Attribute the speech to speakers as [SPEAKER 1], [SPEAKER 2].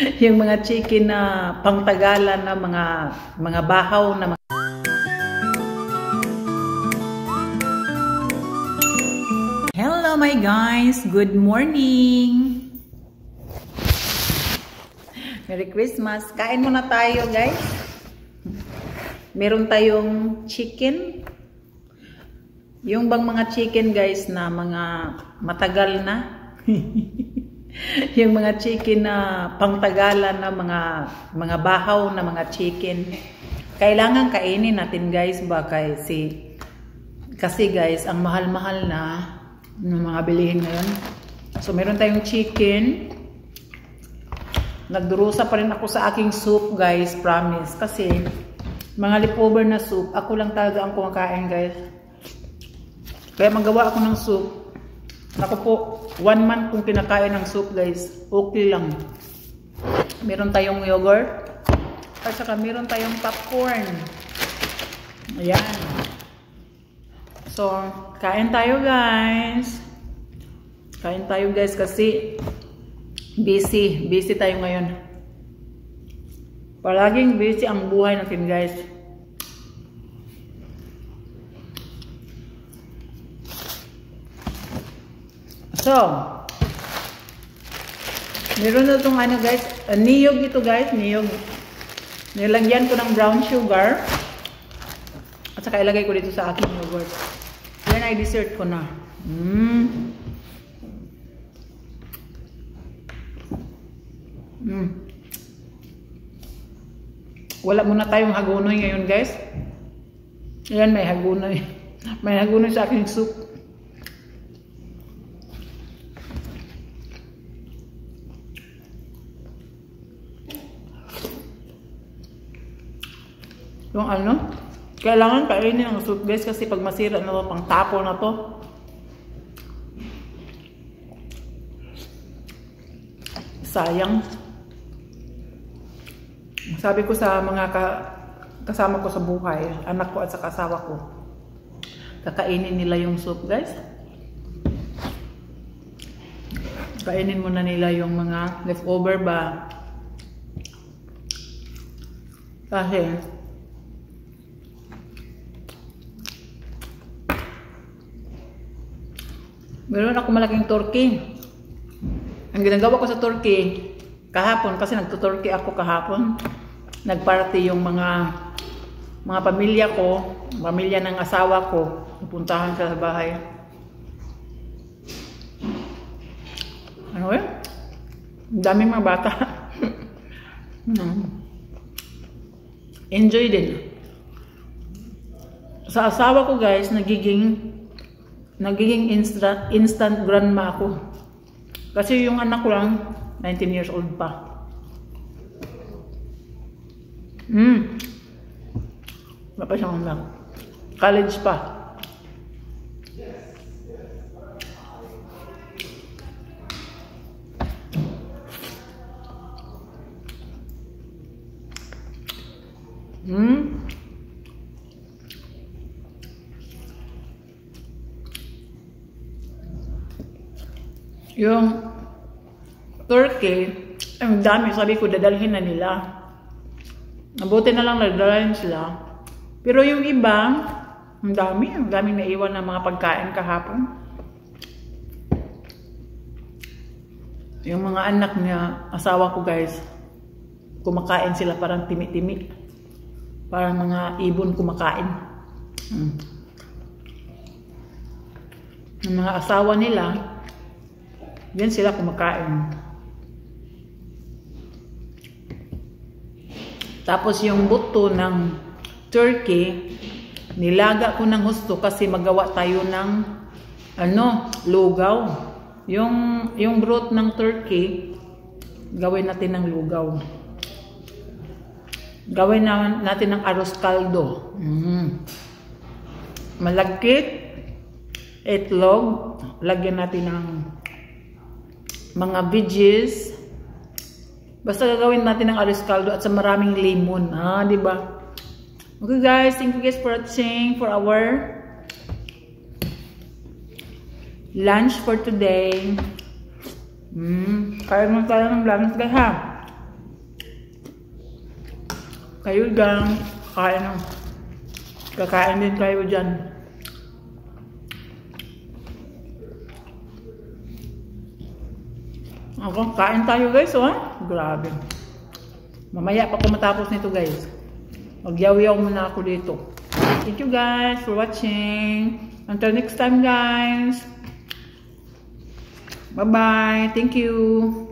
[SPEAKER 1] Yung mga chicken na pangtagalan na mga bahaw na Hello my guys, good morning. Merry Christmas. Kain muna tayo, guys. Meron tayong chicken. Yung bang mga chicken, guys, na mga matagal na. Yung mga chicken na pangtagalan na mga bahaw na mga chicken. Kailangan kainin natin, guys, kasi guys, ang mahal-mahal na ng mga bilihin ngayon. So meron tayong chicken. Nagdurusa pa rin ako sa aking soup, guys, promise. Kasi mga leftover na soup, ako lang talaga ang kumakain, guys. Kaya magawa ako ng soup. Ako po, 1 month kung kinakain ng soup, guys. Okay lang. Meron tayong yogurt. At saka meron tayong popcorn. Ayan. So, kain tayo, guys. Kain tayo, guys, kasi busy tayo ngayon. Palaging busy ang buhay natin, guys. So, meron na itong ano, guys, niyog ito, guys, niyog. Nilagyan ko ng brown sugar. At saka ilagay ko dito sa aking yogurt. Yan ay dessert ko na. Wala muna tayong hagunoy ngayon, guys. Ayan, may hagunoy. May hagunoy sa aking soup. Yung ano, kailangan kainin ang soup, guys, kasi pag masira na ito, pang tapo na to. Sayang. Sabi ko sa mga kasama ko sa buhay, anak ko at sa asawa ko, kakainin nila yung soup, guys. Kainin muna nila yung mga leftover ba. Kasi meron ako malaking turkey. Ang ginagawa ko sa turkey kahapon, kasi nagtuturkey ako kahapon. Nagparty yung mga pamilya ko, pamilya ng asawa ko. Pupuntahan sa bahay. Ano eh? Ang daming mga bata. Enjoy din. Sa asawa ko, guys, nagiging instant grandma ako. Kasi yung anak ko lang 19 years old pa. Wala pa siyang anak. College pa. Yung turkey, ang dami, sabi ko, dadalhin na nila. Mabuti na lang nadalhin sila. Pero yung iba, ang daming naiwan na mga pagkain kahapon. Yung mga anak niya, asawa ko, guys, kumakain sila parang timi-timi. Parang mga ibon kumakain. Yung mga asawa nila, yan sila kumakain. Tapos yung buto ng turkey, nilaga ko ng husto kasi magawa tayo ng lugaw. Yung broth ng turkey, gawin natin ng lugaw. Gawin natin ng arroz caldo. Malagkit, itlog, lagyan natin ng mga veggies. Basta gagawin natin ng arroz caldo at sa maraming lemon. Di ba? Okay, guys. Thank you guys for watching for our lunch for today. Kaya mo tayo ng lunch, guys, ha? Kayo dyan, kakain din kayo dyan. Ako, kain tayo guys, oh. Grabe. Mamaya pa ako matapos nito guys. Magyaw-yaw muna ako dito. Thank you guys for watching. Until next time guys. Bye-bye. Thank you.